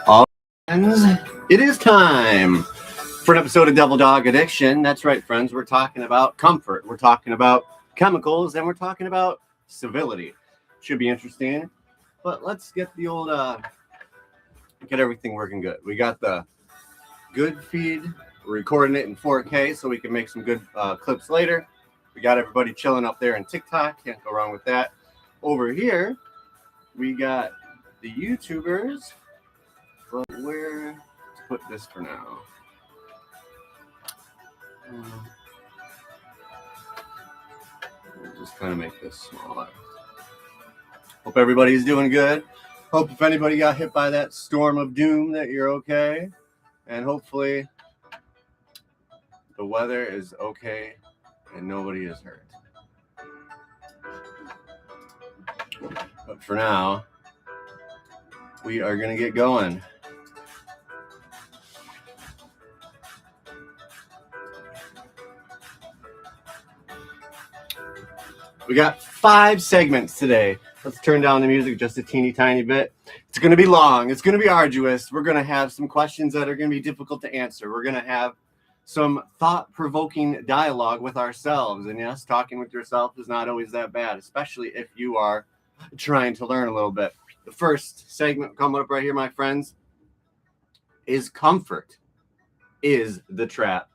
All friends, it is time for an episode of Devil Dog Addiction. That's right, friends. We're talking about comfort. We're talking about chemicals, and we're talking about civility. Should be interesting. But let's get the old get everything working good. We got the good feed. We're recording it in 4K so we can make some good clips later. We got everybody chilling up there in TikTok. Can't go wrong with that. Over here, we got the YouTubers. But where to put this for now? We'll just kind of make this smaller. Hope everybody's doing good. Hope if anybody got hit by that storm of doom that you're okay. And hopefully the weather is okay and nobody is hurt. But for now, we are going to get going. We got 5 segments today. Let's turn down the music just a teeny tiny bit. It's going to be long. It's going to be arduous. We're going to have some questions that are going to be difficult to answer. We're going to have some thought-provoking dialogue with ourselves. And yes, talking with yourself is not always that bad, especially if you are trying to learn a little bit. The first segment coming up right here, my friends, is comfort is the trap.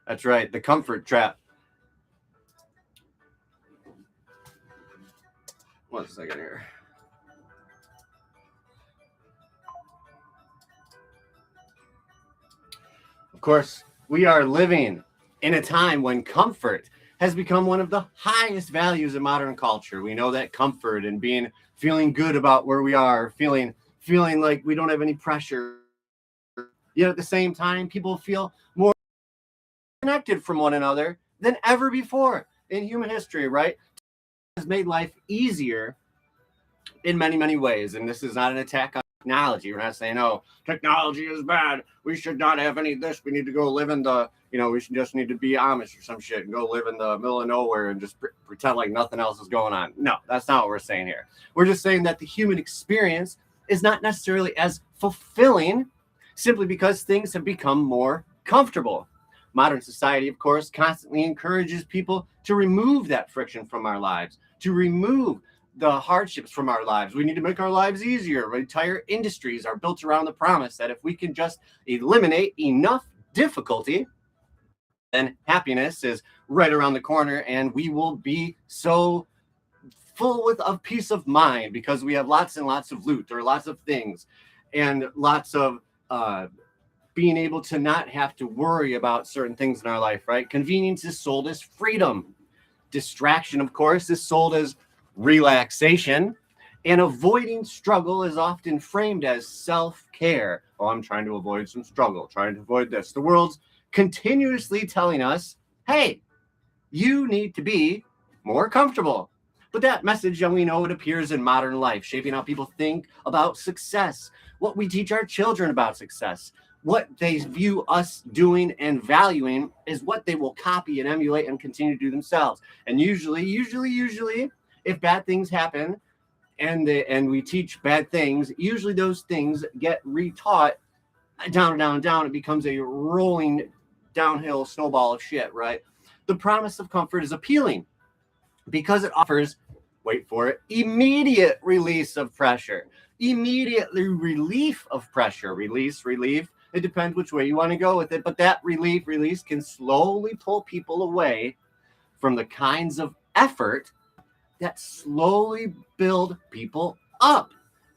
That's right, the comfort trap. 1 second here. Of course, we are living in a time when comfort has become one of the highest values in modern culture. We know that comfort and feeling good about where we are, feeling like we don't have any pressure. Yet at the same time, people feel more connected from one another than ever before in human history, right? Has made life easier in many, many ways. And this is not an attack on technology. We're not saying, oh, technology is bad. We should not have any of this. We need to go live in we should just need to be Amish or some shit and go live in the middle of nowhere and just pretend like nothing else is going on. No, that's not what we're saying here. We're just saying that the human experience is not necessarily as fulfilling simply because things have become more comfortable. Modern society, of course, constantly encourages people to remove that friction from our lives, to remove the hardships from our lives. We need to make our lives easier. Entire industries are built around the promise that if we can just eliminate enough difficulty, then happiness is right around the corner and we will be so full of peace of mind because we have lots and lots of loot or lots of things and lots of being able to not have to worry about certain things in our life, right? Convenience is sold as freedom. Distraction, of course, is sold as relaxation. And avoiding struggle is often framed as self-care. Oh, I'm trying to avoid some struggle, trying to avoid this. The world's continuously telling us, hey, you need to be more comfortable. But that message, and we know it appears in modern life, shaping how people think about success, what we teach our children about success, what they view us doing and valuing is what they will copy and emulate and continue to do themselves. And usually, if bad things happen and we teach bad things, usually those things get retaught down. It becomes a rolling downhill snowball of shit, right? The promise of comfort is appealing because it offers, wait for it, immediate release of pressure, immediately relief of pressure, relief. It depends which way you want to go with it, but that release can slowly pull people away from the kinds of effort that slowly build people up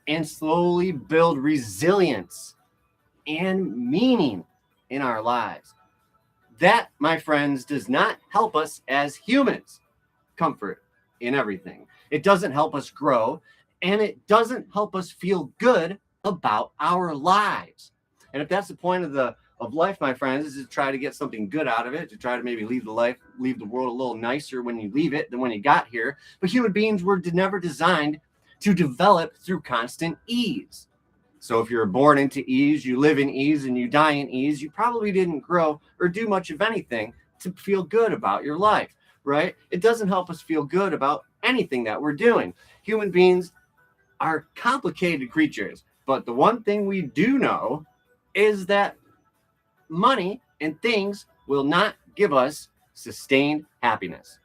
and slowly build resilience and meaning in our lives. That, my friends, does not help us as humans. Comfort in everything. It doesn't help us grow, and it doesn't help us feel good about our lives. And if that's the point of life, my friends, is to try to get something good out of it, to try to maybe leave the world a little nicer when you leave it than when you got here. But human beings were never designed to develop through constant ease. So if you're born into ease, you live in ease, and you die in ease, you probably didn't grow or do much of anything to feel good about your life, right? It doesn't help us feel good about anything that we're doing. Human beings are complicated creatures, but the one thing we do know is that money and things will not give us sustained happiness.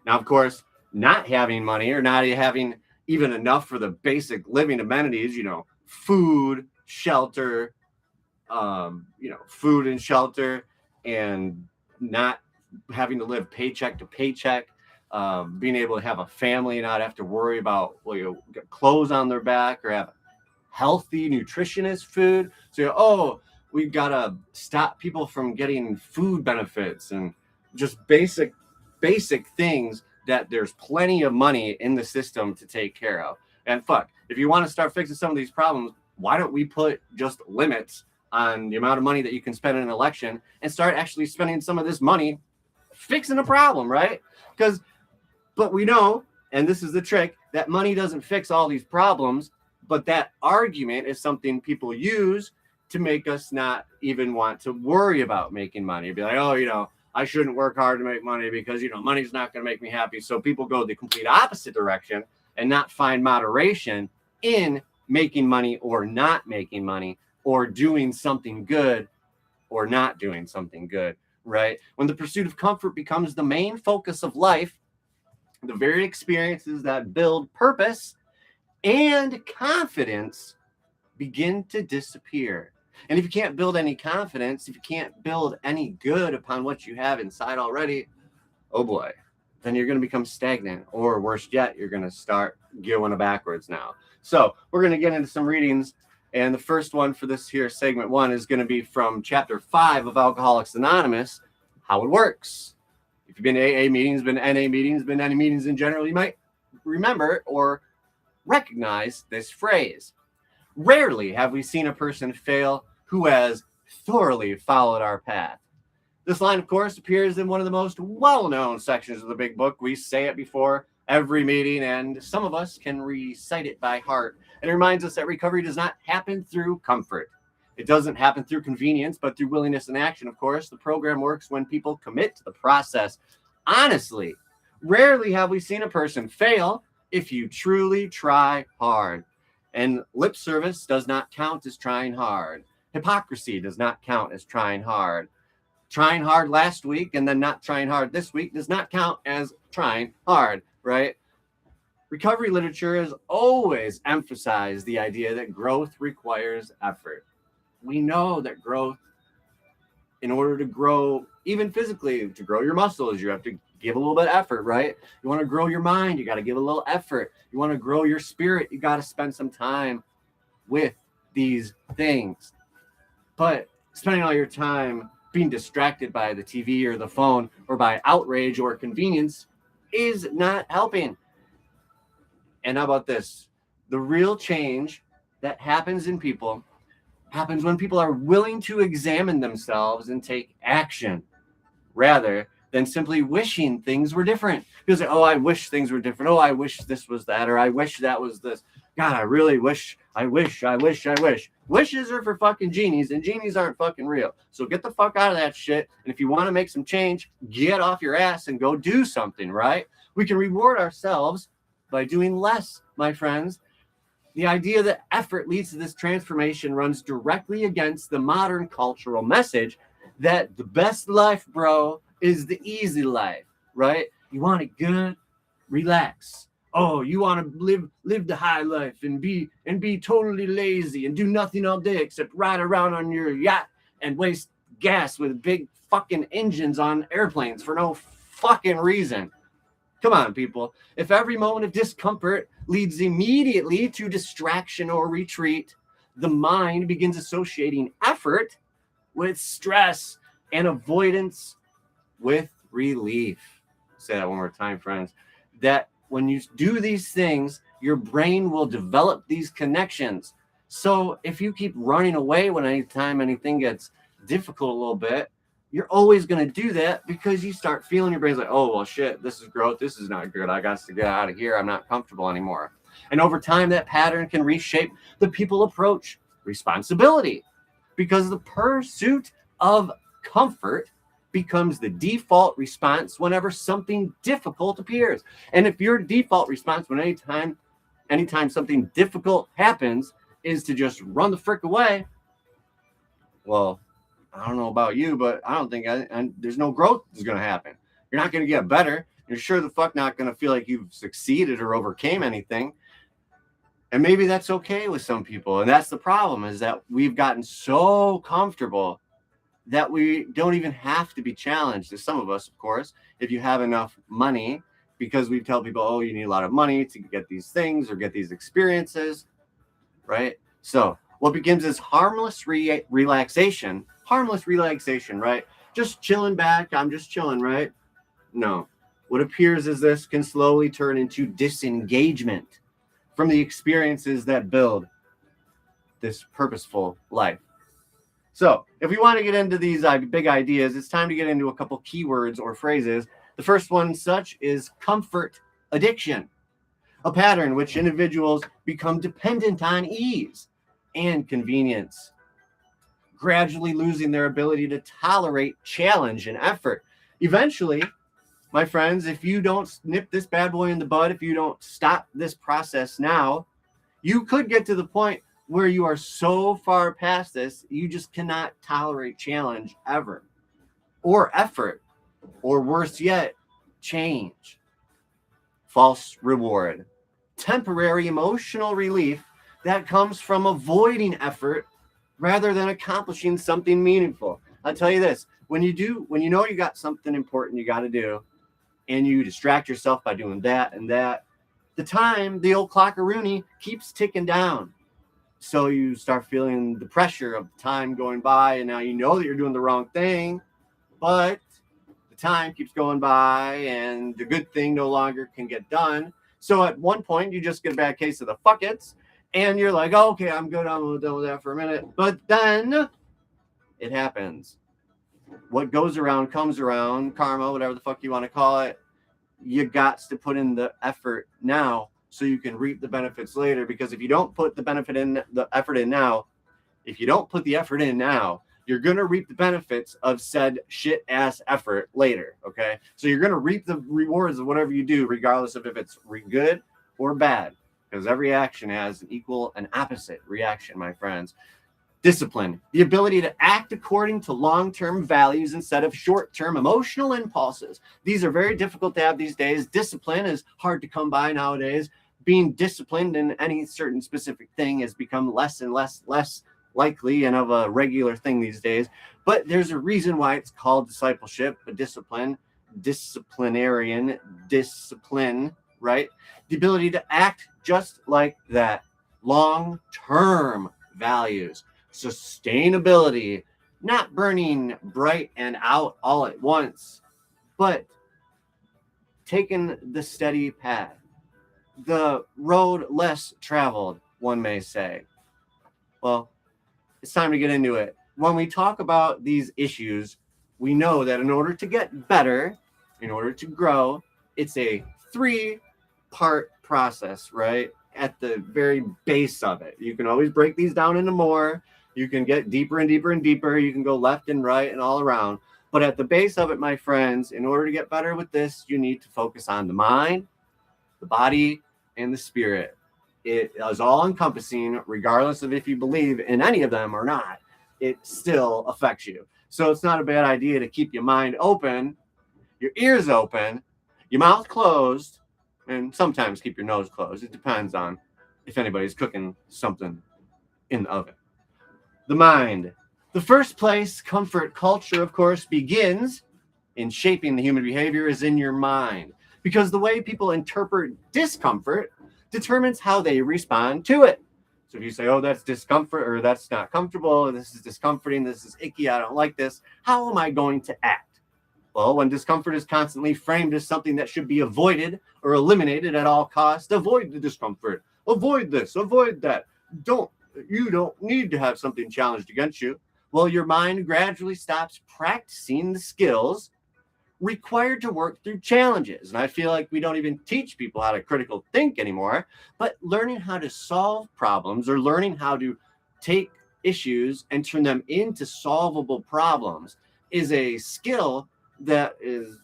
Now, of course, not having money or not having even enough for the basic living amenities, food, shelter, food and shelter, and not having to live paycheck to paycheck, being able to have a family and not have to worry about get clothes on their back or have healthy, nutritionist food. So, we've got to stop people from getting food benefits and just basic things that there's plenty of money in the system to take care of. And if you want to start fixing some of these problems, why don't we put just limits on the amount of money that you can spend in an election and start actually spending some of this money fixing a problem, right? But we know, and this is the trick, that money doesn't fix all these problems, but that argument is something people use to make us not even want to worry about making money. Be like, I shouldn't work hard to make money because, money's not going to make me happy. So people go the complete opposite direction and not find moderation in making money or not making money, or doing something good or not doing something good, right? When the pursuit of comfort becomes the main focus of life, the very experiences that build purpose and confidence begin to disappear. And if you can't build any confidence, if you can't build any good upon what you have inside already, oh boy, then you're going to become stagnant, or worse yet, you're going to start going backwards now. So we're going to get into some readings. And the first one for this here segment 1 is going to be from chapter 5 of Alcoholics Anonymous, How It Works. If you've been to AA meetings, been to NA meetings, been to any meetings in general, you might remember or recognize this phrase. Rarely have we seen a person fail who has thoroughly followed our path. This line, of course, appears in one of the most well-known sections of the big book. We say it before every meeting, and some of us can recite it by heart. And it reminds us that recovery does not happen through comfort. It doesn't happen through convenience, but through willingness and action, of course. The program works when people commit to the process. Honestly, rarely have we seen a person fail if you truly try hard. And lip service does not count as trying hard. Hypocrisy does not count as trying hard. Trying hard last week and then not trying hard this week does not count as trying hard, right? Recovery literature has always emphasized the idea that growth requires effort. We know that growth, in order to grow, even physically, to grow your muscles, you have to give a little bit of effort, right? You want to grow your mind, you got to give a little effort. You want to grow your spirit, you got to spend some time with these things. But spending all your time being distracted by the TV or the phone or by outrage or convenience is not helping. And how about this? The real change that happens in people happens when people are willing to examine themselves and take action rather than simply wishing things were different. People say, I wish things were different. I wish this was that, or I wish that was this. God, I really wish. Wishes are for fucking genies, and genies aren't fucking real. So get the fuck out of that shit. And if you want to make some change, get off your ass and go do something, right? We can reward ourselves by doing less, my friends. The idea that effort leads to this transformation runs directly against the modern cultural message that the best life, bro, is the easy life, right? You want it good? Relax. You want to live the high life and be totally lazy and do nothing all day except ride around on your yacht and waste gas with big fucking engines on airplanes for no fucking reason. Come on, people. If every moment of discomfort leads immediately to distraction or retreat, the mind begins associating effort with stress and avoidance with relief. Say that one more time, friends. That when you do these things, your brain will develop these connections. So if you keep running away when anytime anything gets difficult a little bit, you're always going to do that because you start feeling your brain's like, shit, this is growth. This is not good. I got to get out of here. I'm not comfortable anymore. And over time, that pattern can reshape the people approach responsibility because the pursuit of comfort becomes the default response whenever something difficult appears. And if your default response when anytime something difficult happens is to just run the frick away, well, I don't know about you, but I don't think there's no growth that's going to happen. You're not going to get better. You're sure the fuck not going to feel like you've succeeded or overcame anything. And maybe that's okay with some people. And that's the problem, is that we've gotten so comfortable that we don't even have to be challenged. There's some of us, of course, if you have enough money, because we tell people, oh, you need a lot of money to get these things or get these experiences, right? So what begins as relaxation, right? Just chilling back. I'm just chilling, right? No. What appears as this can slowly turn into disengagement from the experiences that build this purposeful life. So if we want to get into these big ideas, it's time to get into a couple keywords or phrases. The first one such is comfort addiction, a pattern which individuals become dependent on ease and convenience, gradually losing their ability to tolerate challenge and effort. Eventually, my friends, if you don't nip this bad boy in the bud, if you don't stop this process now, you could get to the point where you are so far past this, you just cannot tolerate challenge ever, or effort, or worse yet, change. False reward, temporary emotional relief that comes from avoiding effort rather than accomplishing something meaningful. I'll tell you this, when you know you got something important you got to do, and you distract yourself by doing that and that, the old clock-a-rooney keeps ticking down. So you start feeling the pressure of time going by, and now you know that you're doing the wrong thing, but the time keeps going by and the good thing no longer can get done. So at one point you just get a bad case of the fuck-its, and you're like, oh, okay, I'm good, I'm done with that for a minute. But then it happens. What goes around comes around, karma, whatever the fuck you want to call it. You got to put in the effort now so you can reap the benefits later. Because if you don't put the effort in now, you're going to reap the benefits of said shit ass effort later. Okay. So you're going to reap the rewards of whatever you do, regardless of if it's good or bad, because every action has an equal and opposite reaction, my friends. Discipline, the ability to act according to long-term values instead of short-term emotional impulses. These are very difficult to have these days. Discipline is hard to come by nowadays. Being disciplined in any certain specific thing has become less and less likely and of a regular thing these days. But there's a reason why it's called discipleship, a discipline, discipline, right? The ability to act just like that. Long-term values. Sustainability, not burning bright and out all at once, but taking the steady path, the road less traveled, one may say. Well, it's time to get into it. When we talk about these issues, we know that in order to get better, in order to grow, it's a 3-part process, right? At the very base of it. You can always break these down into more. You can get deeper and deeper and deeper. You can go left and right and all around. But at the base of it, my friends, in order to get better with this, you need to focus on the mind, the body, and the spirit. It is all encompassing, regardless of if you believe in any of them or not. It still affects you. So it's not a bad idea to keep your mind open, your ears open, your mouth closed, and sometimes keep your nose closed. It depends on if anybody's cooking something in the oven. The mind. The first place comfort culture, of course, begins in shaping the human behavior is in your mind. Because the way people interpret discomfort determines how they respond to it. So if you say, oh, that's discomfort, or that's not comfortable, this is discomforting, this is icky, I don't like this, how am I going to act? Well, when discomfort is constantly framed as something that should be avoided or eliminated at all costs, avoid the discomfort, avoid this, avoid that. You don't need to have something challenged against you. Well, your mind gradually stops practicing the skills required to work through challenges. And I feel like we don't even teach people how to critical think anymore, but learning how to solve problems, or learning how to take issues and turn them into solvable problems, is a skill that is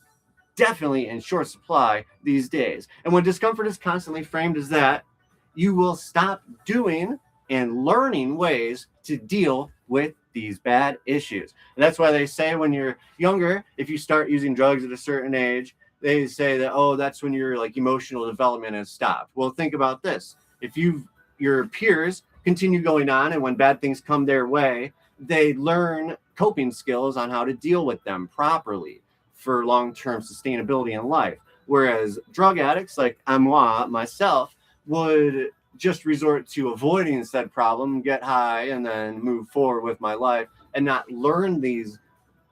definitely in short supply these days. And when discomfort is constantly framed as that, you will stop doing and learning ways to deal with these bad issues. And that's why they say when you're younger, if you start using drugs at a certain age, they say that, oh, that's when your like emotional development has stopped. Well, think about this. If you've your peers continue going on, and when bad things come their way, they learn coping skills on how to deal with them properly for long-term sustainability in life. Whereas drug addicts like moi, myself, would just resort to avoiding said problem, get high, and then move forward with my life and not learn these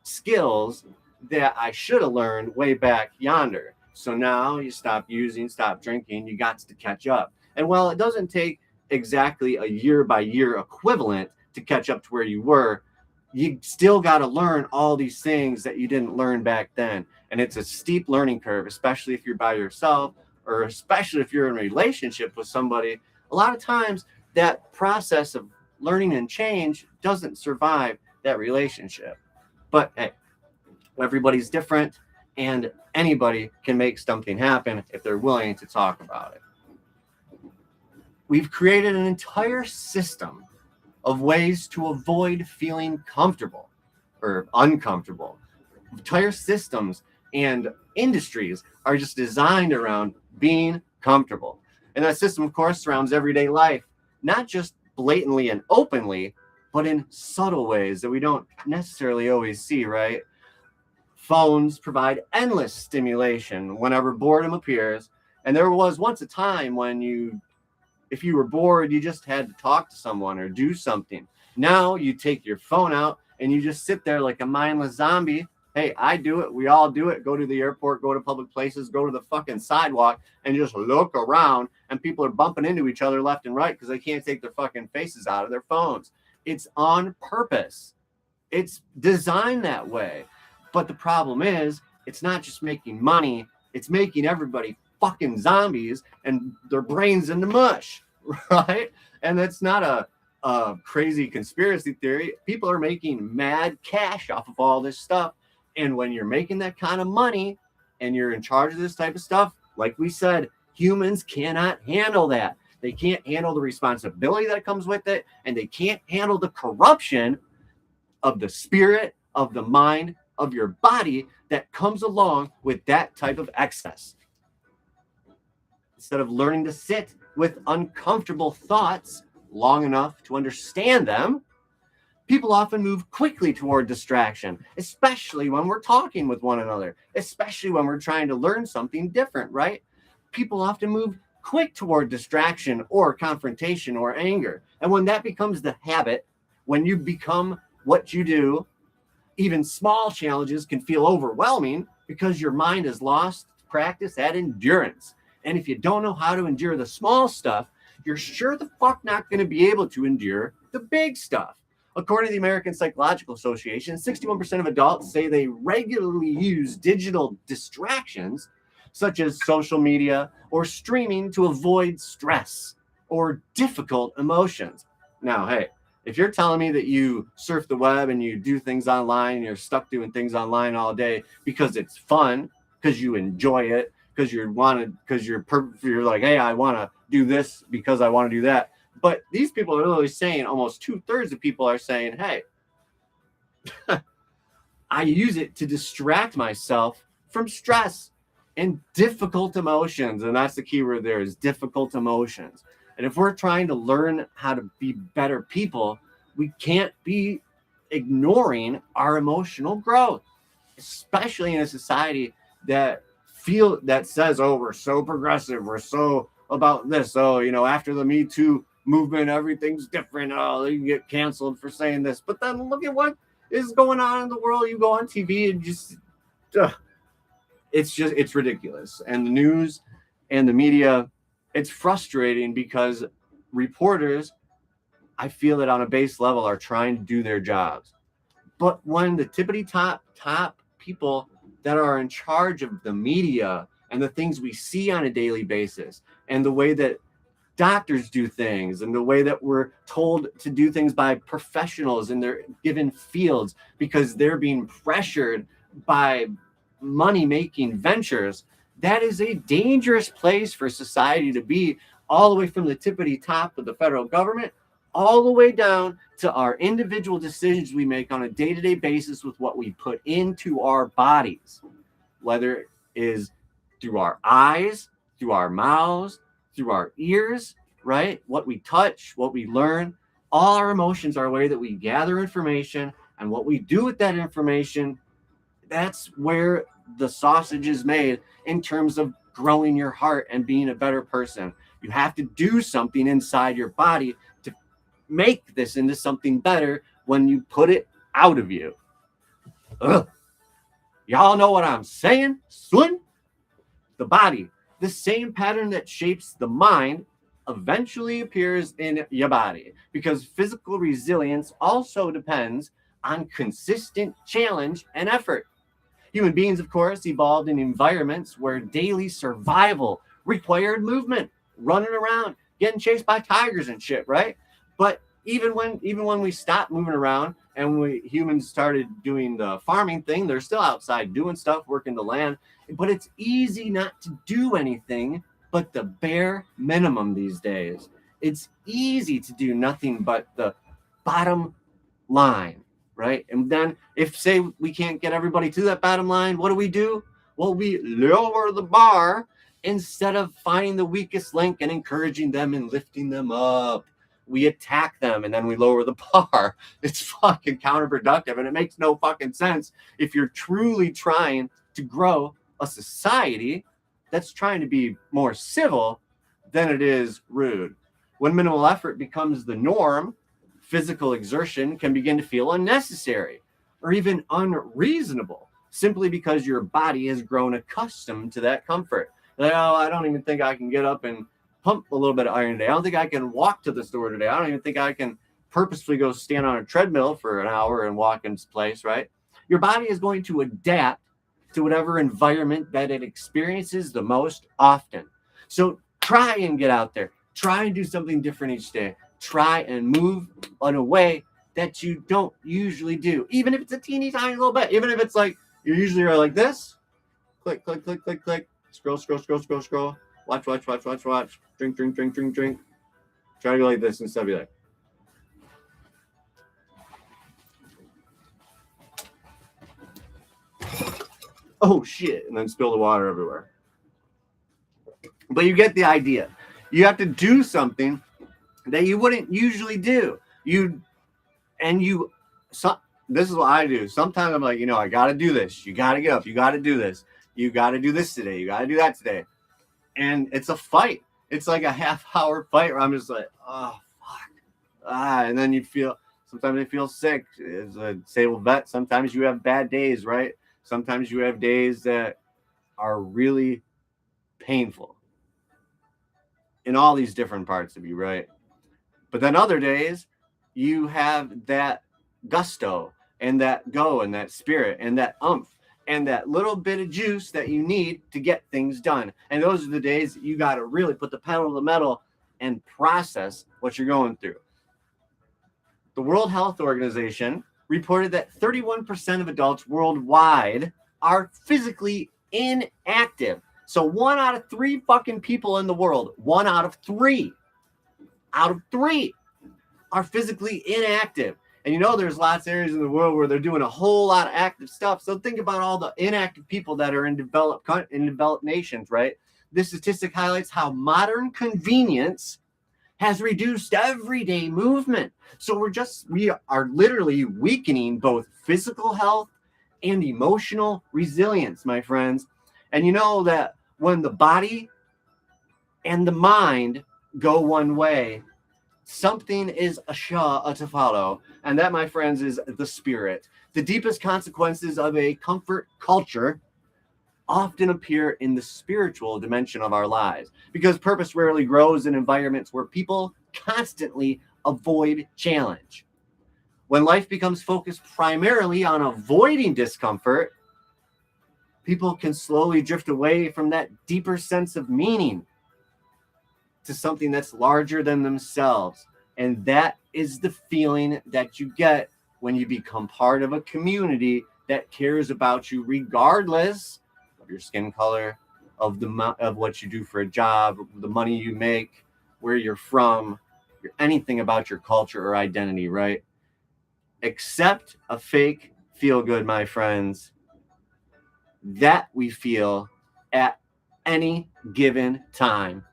skills that I should have learned way back yonder. So now you stop using, stop drinking, you got to catch up. And while it doesn't take exactly a year by year equivalent to catch up to where you were, you still got to learn all these things that you didn't learn back then. And it's a steep learning curve, especially if you're by yourself, or especially if you're in a relationship with somebody. A lot of times that process of learning and change doesn't survive that relationship. But hey, everybody's different, and anybody can make something happen if they're willing to talk about it. We've created an entire system of ways to avoid feeling comfortable or uncomfortable. Entire systems and industries are just designed around being comfortable. And that system, of course, surrounds everyday life, not just blatantly and openly, but in subtle ways that we don't necessarily always see, right? Phones provide endless stimulation whenever boredom appears. And there was once a time when if you were bored, you just had to talk to someone or do something. Now you take your phone out and you just sit there like a mindless zombie. Hey, I do it. We all do it. Go to the airport, go to public places, go to the fucking sidewalk and just look around, and people are bumping into each other left and right because they can't take their fucking faces out of their phones. It's on purpose. It's designed that way. But the problem is, it's not just making money. It's making everybody fucking zombies and their brains into mush, right? And that's not a crazy conspiracy theory. People are making mad cash off of all this stuff. And when you're making that kind of money and you're in charge of this type of stuff, like we said, humans cannot handle that. They can't handle the responsibility that comes with it, and they can't handle the corruption of the spirit, of the mind, of your body that comes along with that type of excess. Instead of learning to sit with uncomfortable thoughts long enough to understand them, people often move quickly toward distraction, especially when we're talking with one another, especially when we're trying to learn something different, right? People often move quick toward distraction or confrontation or anger. And when that becomes the habit, when you become what you do, even small challenges can feel overwhelming because your mind has lost practice at endurance. And if you don't know how to endure the small stuff, you're sure the fuck not going to be able to endure the big stuff. According to the American Psychological Association, 61% of adults say they regularly use digital distractions, such as social media or streaming, to avoid stress or difficult emotions. Now, hey, if you're telling me that you surf the web and you do things online and you're stuck doing things online all day because it's fun, because you enjoy it, because you're like, hey, I want to do this because I want to do that. But these people are literally saying, almost 2/3 of people are saying, hey, I use it to distract myself from stress and difficult emotions. And that's the key word there, is difficult emotions. And if we're trying to learn how to be better people, we can't be ignoring our emotional growth, especially in a society that says, oh, we're so progressive, we're so about this. Oh, after the Me Too movement, everything's different. Oh, you can get canceled for saying this. But then look at what is going on in the world. You go on TV and it's ridiculous. And the news and the media, it's frustrating because reporters, I feel that on a base level, are trying to do their jobs. But when the tippity top people that are in charge of the media and the things we see on a daily basis, and the way that doctors do things, and the way that we're told to do things by professionals in their given fields because they're being pressured by money-making ventures, that is a dangerous place for society to be, all the way from the tippity top of the federal government all the way down to our individual decisions we make on a day-to-day basis with what we put into our bodies, whether it is through our eyes, through our mouths, through our ears, right? What we touch, what we learn, all our emotions are a way that we gather information, and what we do with that information, that's where the sausage is made in terms of growing your heart and being a better person. You have to do something inside your body to make this into something better when you put it out of you. Ugh. Y'all know what I'm saying, son? The body, the same pattern that shapes the mind, eventually appears in your body, because physical resilience also depends on consistent challenge and effort. Human beings, of course, evolved in environments where daily survival required movement, running around, getting chased by tigers and shit, right? But even when we stopped moving around and we humans started doing the farming thing, they're still outside doing stuff, working the land. But it's easy not to do anything but the bare minimum these days. It's easy to do nothing but the bottom line, right? And then if, say, we can't get everybody to that bottom line, what do? Well, we lower the bar instead of finding the weakest link and encouraging them and lifting them up. We attack them and then we lower the bar. It's fucking counterproductive, and it makes no fucking sense if you're truly trying to grow a society that's trying to be more civil than it is rude. When minimal effort becomes the norm, physical exertion can begin to feel unnecessary or even unreasonable, simply because your body has grown accustomed to that comfort. Like, oh, I don't even think I can get up and pump a little bit of iron today. I don't think I can walk to the store today. I don't even think I can purposefully go stand on a treadmill for an hour and walk in place, right? Your body is going to adapt to whatever environment that it experiences the most often. So try and get out there. Try and do something different each day. Try and move in a way that you don't usually do, even if it's a teeny tiny little bit. Even if it's like you usually are like this, click, click, click, click, click, scroll, scroll, scroll, scroll, scroll, watch, watch, watch, watch, watch, drink, drink, drink, drink, drink. Try to go like this instead of be like. Oh shit, and then spill the water everywhere. But you get the idea. You have to do something that you wouldn't usually do. This is what I do. Sometimes I'm like, I got to do this. You got to get up. You got to do this. You got to do this today. You got to do that today. And it's a fight. It's like a half-hour fight where I'm just like, oh, fuck. And then sometimes you feel sick. As a disabled vet, sometimes you have bad days, right? Sometimes you have days that are really painful in all these different parts of you, right? But then other days, you have that gusto and that go and that spirit and that oomph and that little bit of juice that you need to get things done. And those are the days that you got to really put the pedal to the metal and process what you're going through. The World Health Organization reported that 31% of adults worldwide are physically inactive. So 1 out of 3 fucking people in the world, 1 out of 3 are physically inactive. And there's lots of areas in the world where they're doing a whole lot of active stuff. So think about all the inactive people that are in developed nations, right? This statistic highlights how modern convenience has reduced everyday movement. So we are literally weakening both physical health and emotional resilience, my friends. And you know that when the body and the mind go one way, something is to follow. And that, my friends, is the spirit. The deepest consequences of a comfort culture often appear in the spiritual dimension of our lives, because purpose rarely grows in environments where people constantly avoid challenge. When life becomes focused primarily on avoiding discomfort, people can slowly drift away from that deeper sense of meaning to something that's larger than themselves. And that is the feeling that you get when you become part of a community that cares about you regardless of your skin color, of what you do for a job, the money you make, where you're from, anything about your culture or identity, right? Except a fake feel good, my friends, that we feel at any given time.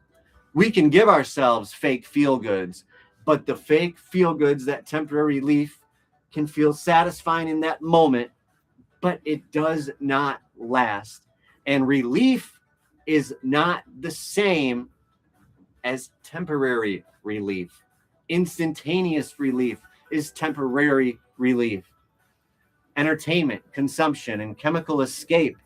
We can give ourselves fake feel goods, but the fake feel goods, that temporary relief, can feel satisfying in that moment, but it does not last. And relief is not the same as temporary relief. Instantaneous relief is temporary relief. Entertainment, consumption, and chemical escape,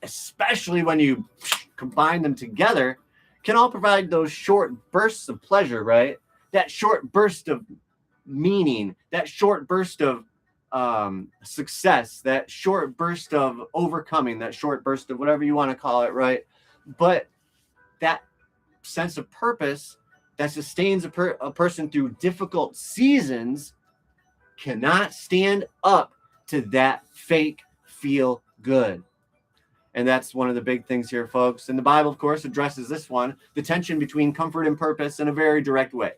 especially when you combine them together, can all provide those short bursts of pleasure, right? That short burst of meaning, that short burst of success, that short burst of overcoming, that short burst of whatever you want to call it, right? But that sense of purpose that sustains a person through difficult seasons cannot stand up to that fake feel good. And that's one of the big things here, folks. And the Bible, of course, addresses this one, the tension between comfort and purpose, in a very direct way.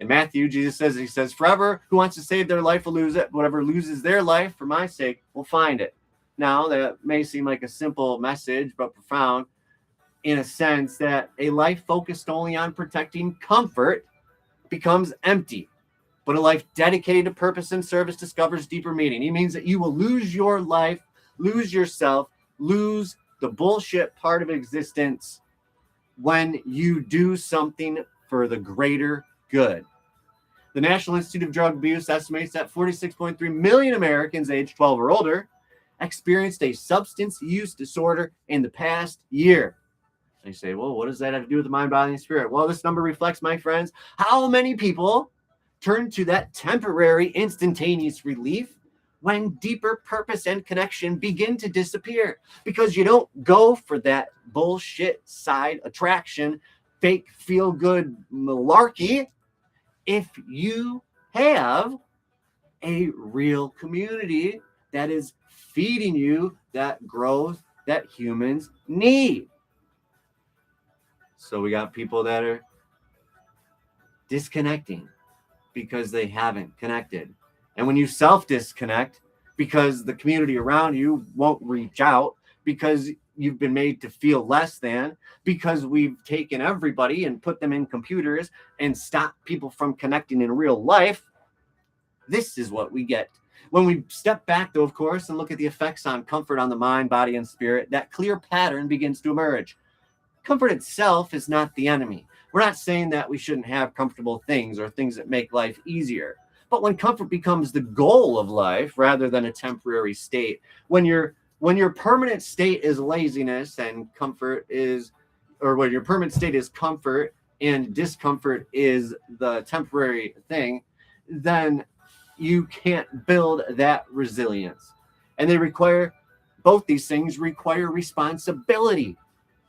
In Matthew, Jesus says, he says, forever who wants to save their life will lose it. Whatever loses their life for my sake will find it. Now, that may seem like a simple message, but profound, in a sense that a life focused only on protecting comfort becomes empty, but a life dedicated to purpose and service discovers deeper meaning. He means that you will lose your life, lose yourself, lose the bullshit part of existence when you do something for the greater good. The National Institute of Drug Abuse estimates that 46.3 million Americans aged 12 or older experienced a substance use disorder in the past year. And you say, well, what does that have to do with the mind, body, and spirit? Well, this number reflects, my friends, how many people turn to that temporary, instantaneous relief when deeper purpose and connection begin to disappear. Because you don't go for that bullshit side attraction, fake feel-good malarkey, if you have a real community that is feeding you that growth that humans need. So we got people that are disconnecting because they haven't connected. And when you self-disconnect because the community around you won't reach out, because you've been made to feel less than, because we've taken everybody and put them in computers and stopped people from connecting in real life, this is what we get. When we step back, though, of course, and look at the effects on comfort on the mind, body, and spirit, that clear pattern begins to emerge. Comfort itself is not the enemy. We're not saying that we shouldn't have comfortable things or things that make life easier. But when comfort becomes the goal of life rather than a temporary state, when your permanent state is laziness and comfort is, or when your permanent state is comfort and discomfort is the temporary thing, then you can't build that resilience. And both these things require responsibility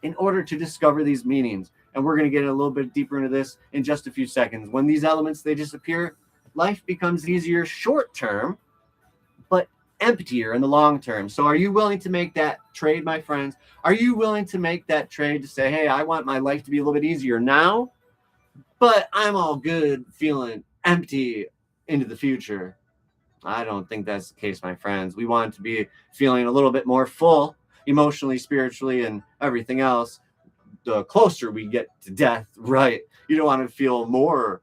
in order to discover these meanings. And we're going to get a little bit deeper into this in just a few seconds. When these elements, they disappear, life becomes easier short term, but emptier in the long term. So are you willing to make that trade, my friends? Are you willing to make that trade to say, hey, I want my life to be a little bit easier now, but I'm all good feeling empty into the future? I don't think that's the case, my friends. We want to be feeling a little bit more full, emotionally, spiritually, and everything else, the closer we get to death, right? You don't want to feel more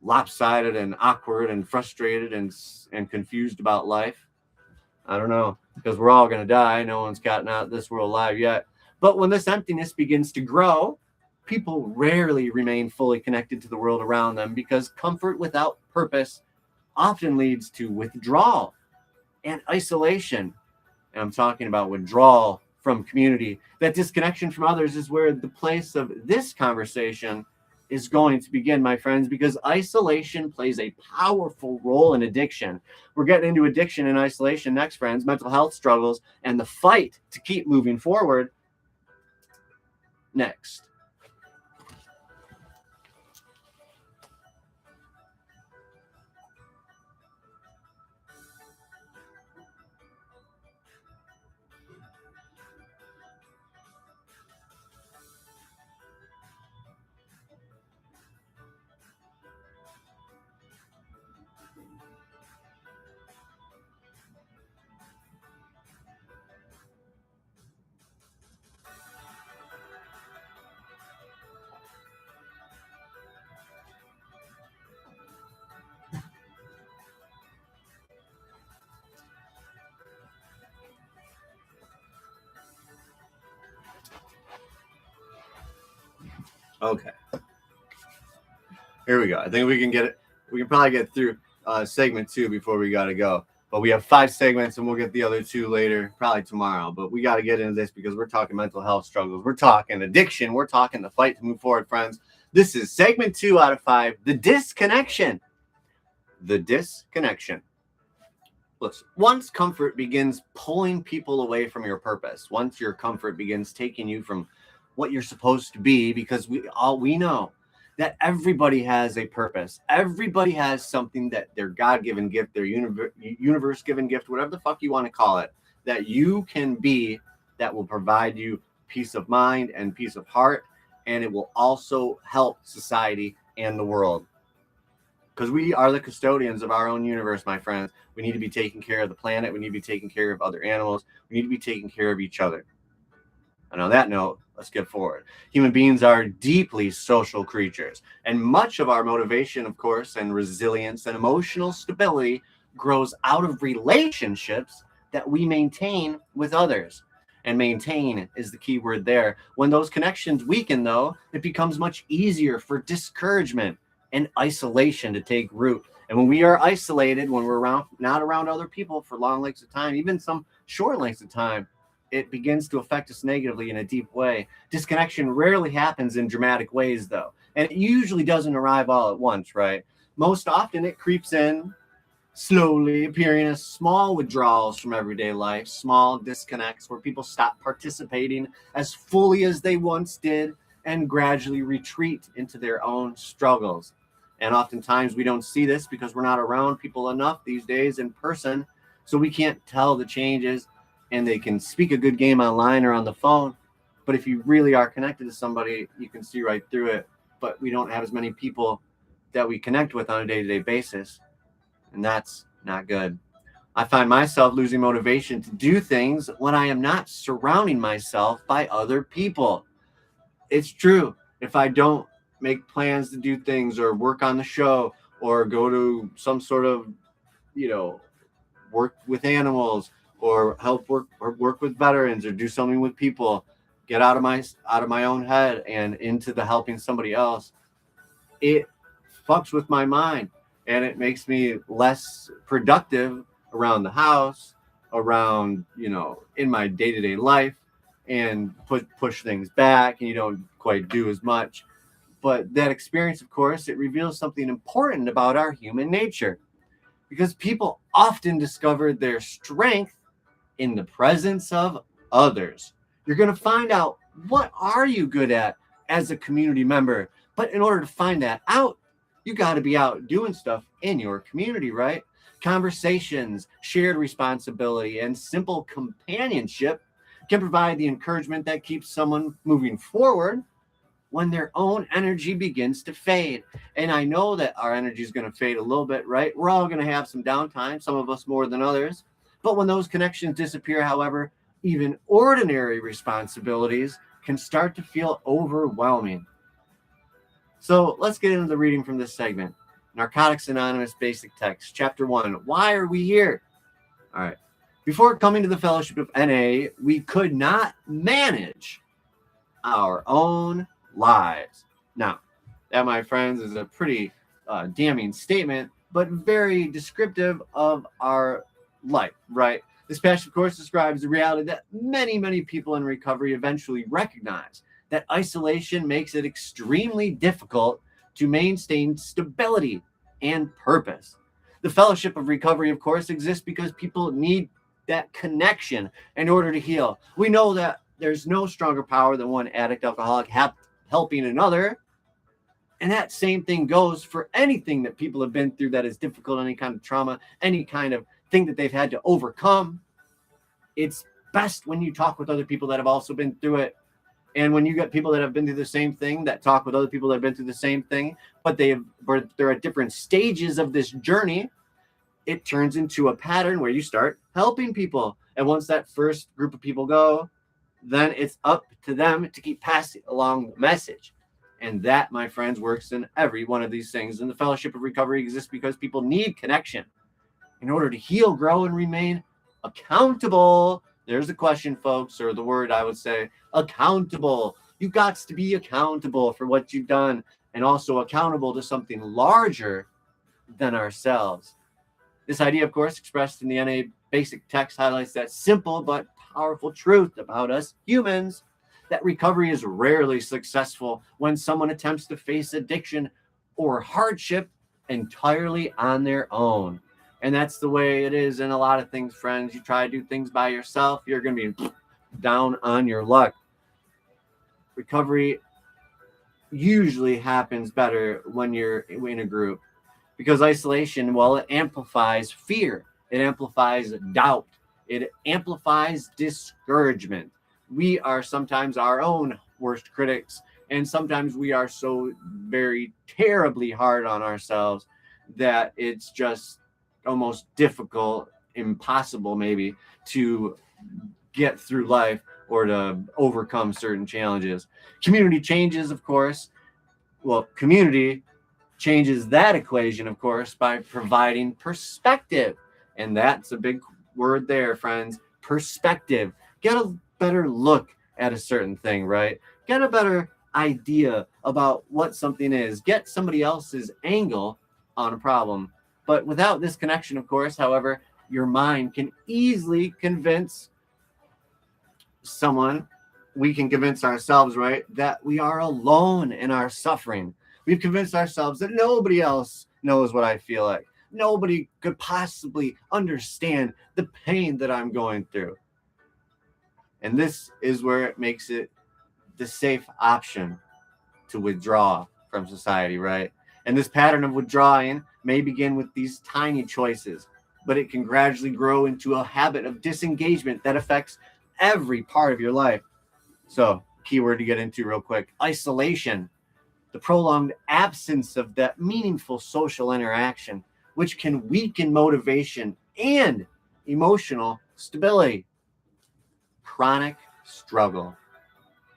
lopsided and awkward and frustrated and confused about life. I don't know, because we're all going to die. No one's gotten out of this world alive yet. But when this emptiness begins to grow, people rarely remain fully connected to the world around them, because comfort without purpose often leads to withdrawal and isolation. And I'm talking about withdrawal from community. That disconnection from others is where the place of this conversation is going to begin, my friends, because isolation plays a powerful role in addiction. We're getting into addiction and isolation next, friends, mental health struggles, and the fight to keep moving forward next. Okay. Here we go. I think we can get it. We can probably get through segment 2 before we got to go. But we have 5 segments and we'll get the other 2 later, probably tomorrow. But we got to get into this because we're talking mental health struggles. We're talking addiction. We're talking the fight to move forward, friends. This is segment 2 out of 5, the disconnection. The disconnection. Listen, once comfort begins pulling people away from your purpose, once your comfort begins taking you from what you're supposed to be, because we know that everybody has a purpose. Everybody has something that their God-given gift, their universe-given gift, whatever the fuck you want to call it, that you can be, that will provide you peace of mind and peace of heart, and it will also help society and the world. Because we are the custodians of our own universe, my friends. We need to be taking care of the planet. We need to be taking care of other animals. We need to be taking care of each other. And on that note, let's get forward. Human beings are deeply social creatures. And much of our motivation, of course, and resilience and emotional stability grows out of relationships that we maintain with others. And maintain is the key word there. When those connections weaken, though, it becomes much easier for discouragement and isolation to take root. And when we are isolated, when we're not around other people for long lengths of time, even some short lengths of time, it begins to affect us negatively in a deep way. Disconnection rarely happens in dramatic ways, though. And it usually doesn't arrive all at once, right? Most often it creeps in slowly, appearing as small withdrawals from everyday life, small disconnects where people stop participating as fully as they once did and gradually retreat into their own struggles. And oftentimes we don't see this because we're not around people enough these days in person, so we can't tell the changes, and they can speak a good game online or on the phone. But if you really are connected to somebody, you can see right through it. But we don't have as many people that we connect with on a day-to-day basis, and that's not good. I find myself losing motivation to do things when I am not surrounding myself by other people. It's true. If I don't make plans to do things or work on the show or go to some sort of, work with animals or help work with veterans or do something with people, get out of my own head and into the helping somebody else, it fucks with my mind and it makes me less productive around the house, around, in my day-to-day life, and push things back, and you don't quite do as much. But that experience, of course, it reveals something important about our human nature, because people often discover their strength in the presence of others. You're going to find out, what are you good at as a community member? But in order to find that out, you got to be out doing stuff in your community, right? Conversations, shared responsibility, and simple companionship can provide the encouragement that keeps someone moving forward when their own energy begins to fade. And I know that our energy is going to fade a little bit, right? We're all going to have some downtime, some of us more than others. But when those connections disappear, however, even ordinary responsibilities can start to feel overwhelming. So let's get into the reading from this segment. Narcotics Anonymous Basic Text, Chapter 1. Why are we here? All right. Before coming to the Fellowship of NA, we could not manage our own lives. Now, that, my friends, is a pretty damning statement, but very descriptive of our life, right? This passage, of course, describes the reality that many, many people in recovery eventually recognize that isolation makes it extremely difficult to maintain stability and purpose. The Fellowship of Recovery, of course, exists because people need that connection in order to heal. We know that there's no stronger power than one addict, alcoholic helping another. And that same thing goes for anything that people have been through that is difficult, any kind of trauma, any kind of thing that they've had to overcome. It's best when you talk with other people that have also been through it. And when you get people that have been through the same thing, that talk with other people that have been through the same thing, but they're at different stages of this journey, it turns into a pattern where you start helping people. And once that first group of people go, then it's up to them to keep passing along the message. And that, my friends, works in every one of these things. And the Fellowship of Recovery exists because people need connection in order to heal, grow, and remain accountable. There's the question, folks, or the word I would say, accountable You got to be accountable for what you've done, and also accountable to something larger than ourselves. This idea, of course, expressed in the NA basic text, highlights that simple but powerful truth about us humans, that recovery is rarely successful when someone attempts to face addiction or hardship entirely on their own. And that's the way it is in a lot of things, friends. You try to do things by yourself, you're going to be down on your luck. Recovery usually happens better when you're in a group, because isolation, well, it amplifies fear, it amplifies doubt, it amplifies discouragement. We are sometimes our own worst critics, and sometimes we are so very terribly hard on ourselves that it's just almost difficult, impossible maybe, to get through life or to overcome certain challenges. Community changes, of course. Well, community changes that equation, of course, by providing perspective. And that's a big word there, friends. Perspective. Get a better look at a certain thing, right? Get a better idea about what something is. Get somebody else's angle on a problem. But without this connection, of course, however, your mind can easily convince someone, we can convince ourselves, right, that we are alone in our suffering. We've convinced ourselves that nobody else knows what I feel like. Nobody could possibly understand the pain that I'm going through. And this is where it makes it the safe option to withdraw from society, right? And this pattern of withdrawing may begin with these tiny choices, but it can gradually grow into a habit of disengagement that affects every part of your life. So, keyword to get into real quick: isolation, the prolonged absence of that meaningful social interaction, which can weaken motivation and emotional stability. Chronic struggle,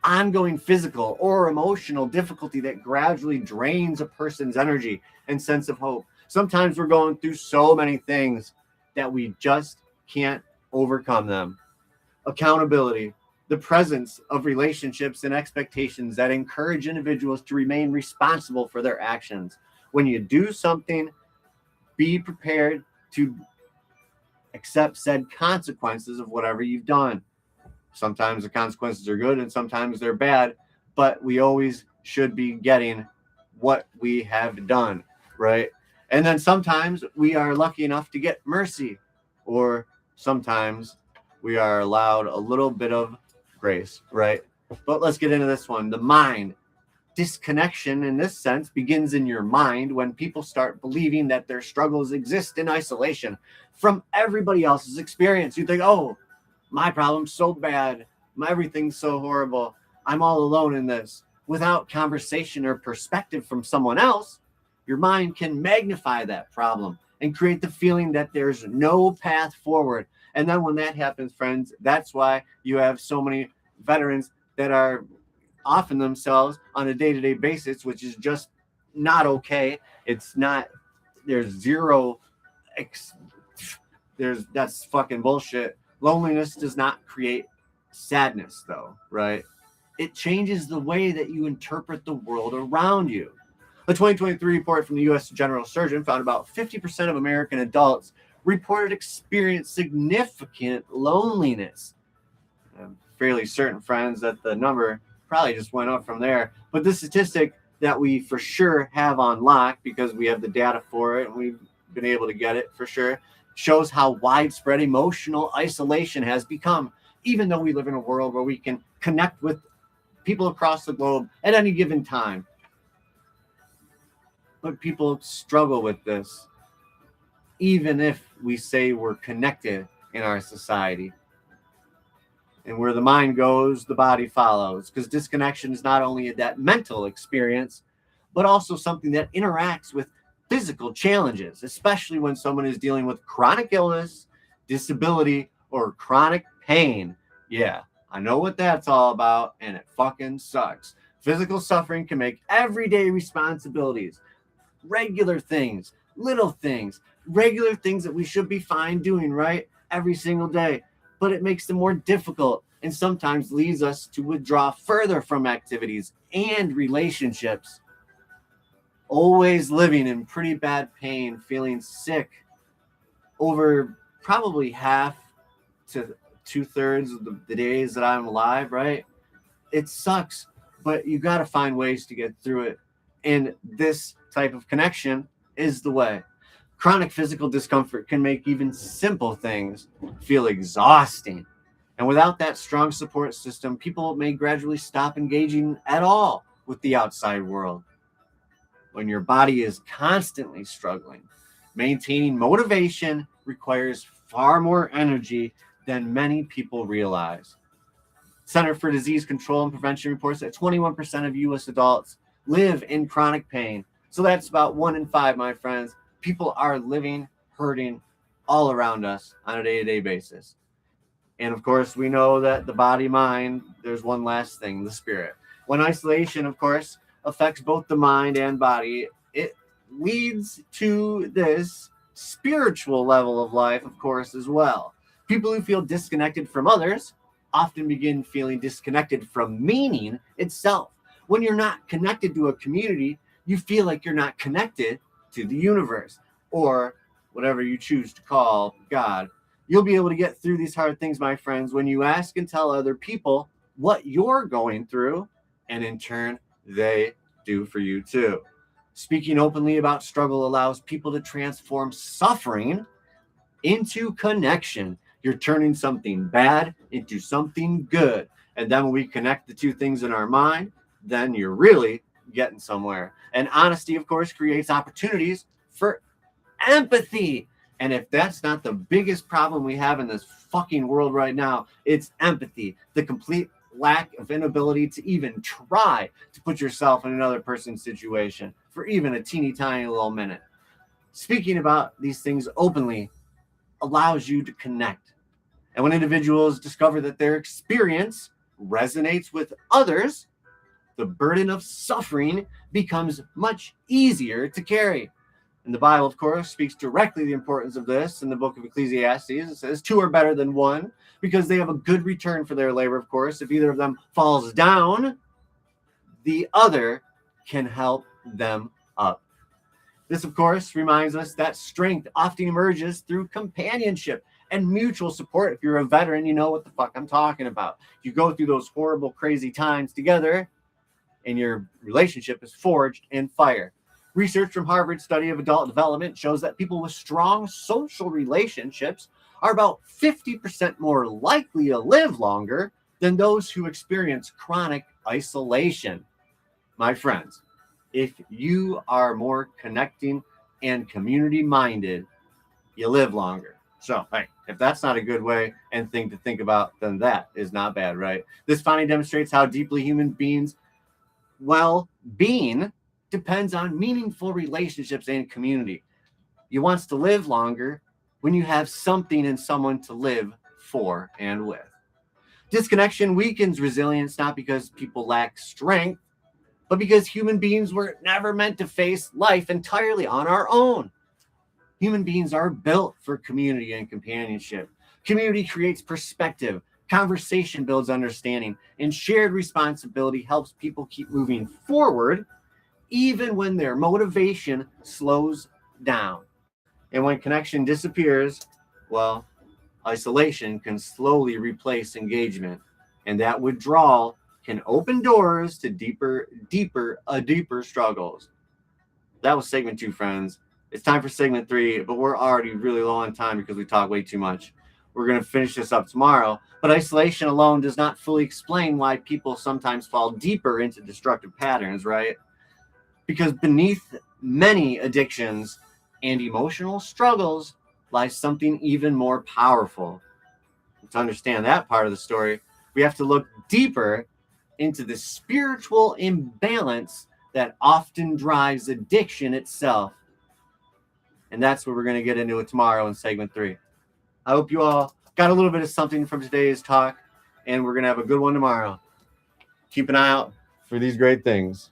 ongoing physical or emotional difficulty that gradually drains a person's energy and sense of hope. Sometimes we're going through so many things that we just can't overcome them. Accountability, the presence of relationships and expectations that encourage individuals to remain responsible for their actions. When you do something, be prepared to accept said consequences of whatever you've done. Sometimes the consequences are good and sometimes they're bad, but we always should be getting what we have done, right? And then sometimes we are lucky enough to get mercy, or sometimes we are allowed a little bit of grace, right? But let's get into this one. The mind. Disconnection, in this sense, begins in your mind when people start believing that their struggles exist in isolation from everybody else's experience. You think, oh, my problem's so bad, everything's so horrible, I'm all alone in this. Without conversation or perspective from someone else, your mind can magnify that problem and create the feeling that there's no path forward. And then when that happens, friends, that's why you have so many veterans that are offing themselves on a day-to-day basis, which is just not okay. It's not, there's zero, that's fucking bullshit. Loneliness does not create sadness, though, right? It changes the way that you interpret the world around you. A 2023 report from the U.S. General Surgeon found about 50% of American adults reported experience significant loneliness. I'm fairly certain, friends, that the number probably just went up from there. But this statistic that we for sure have on lock, because we have the data for it and we've been able to get it for sure, shows how widespread emotional isolation has become, even though we live in a world where we can connect with people across the globe at any given time. But people struggle with this, even if we say we're connected in our society. And where the mind goes, the body follows, because disconnection is not only that mental experience, but also something that interacts with physical challenges, especially when someone is dealing with chronic illness, disability, or chronic pain. Yeah, I know what that's all about, and it fucking sucks. Physical suffering can make everyday responsibilities, regular things, little things, regular things that we should be fine doing, right? Every single day. But it makes them more difficult. and sometimes leads us to withdraw further from activities and relationships. Always living in pretty bad pain, feeling sick over probably half to 2/3 of the days that I'm alive, right? It sucks, but you got to find ways to get through it. And this type of connection is the way. Chronic physical discomfort can make even simple things feel exhausting. And without that strong support system, people may gradually stop engaging at all with the outside world. When your body is constantly struggling, maintaining motivation requires far more energy than many people realize. Center for Disease Control and Prevention reports that 21% of U.S. adults live in chronic pain. So that's about 1 in 5, my friends. People are living, hurting all around us on a day-to-day basis. And of course, we know that the body, mind, there's one last thing, the spirit. When isolation, of course, affects both the mind and body, it leads to this spiritual level of life, of course, as well. People who feel disconnected from others often begin feeling disconnected from meaning itself. When you're not connected to a community, you feel like you're not connected to the universe or whatever you choose to call God. You'll be able to get through these hard things, my friends, when you ask and tell other people what you're going through, and in turn, they do for you too. Speaking openly about struggle allows people to transform suffering into connection. You're turning something bad into something good. And then when we connect the two things in our mind, then you're really getting somewhere. And honesty, of course, creates opportunities for empathy. And if that's not the biggest problem we have in this fucking world right now, it's empathy. The complete lack of inability to even try to put yourself in another person's situation for even a teeny tiny little minute. Speaking about these things openly allows you to connect. And when individuals discover that their experience resonates with others, the burden of suffering becomes much easier to carry. And the Bible, of course, speaks directly the importance of this in the book of Ecclesiastes. It says, two are better than one because they have a good return for their labor, of course. If either of them falls down, the other can help them up. This, of course, reminds us that strength often emerges through companionship and mutual support. If you're a veteran, you know what the fuck I'm talking about. You go through those horrible, crazy times together, and your relationship is forged in fire. Research from Harvard Study of Adult Development shows that people with strong social relationships are about 50% more likely to live longer than those who experience chronic isolation. My friends, if you are more connecting and community-minded, you live longer. So, hey, if that's not a good way and thing to think about, then that is not bad, right? This finding demonstrates how deeply human beings' well-being depends on meaningful relationships and community. You want to live longer when you have something and someone to live for and with. Disconnection weakens resilience not because people lack strength, but because human beings were never meant to face life entirely on our own. Human beings are built for community and companionship. Community creates perspective, conversation builds understanding, and shared responsibility helps people keep moving forward even when their motivation slows down. And when connection disappears, well, isolation can slowly replace engagement. And that withdrawal can open doors to deeper struggles. That was segment 2, friends. It's time for segment 3, but we're already really low on time because we talk way too much. We're going to finish this up tomorrow. But isolation alone does not fully explain why people sometimes fall deeper into destructive patterns, right? Because beneath many addictions and emotional struggles lies something even more powerful. To understand that part of the story, we have to look deeper into the spiritual imbalance that often drives addiction itself. And that's what we're going to get into it tomorrow in segment 3. I hope you all got a little bit of something from today's talk, and we're going to have a good one tomorrow. Keep an eye out for these great things.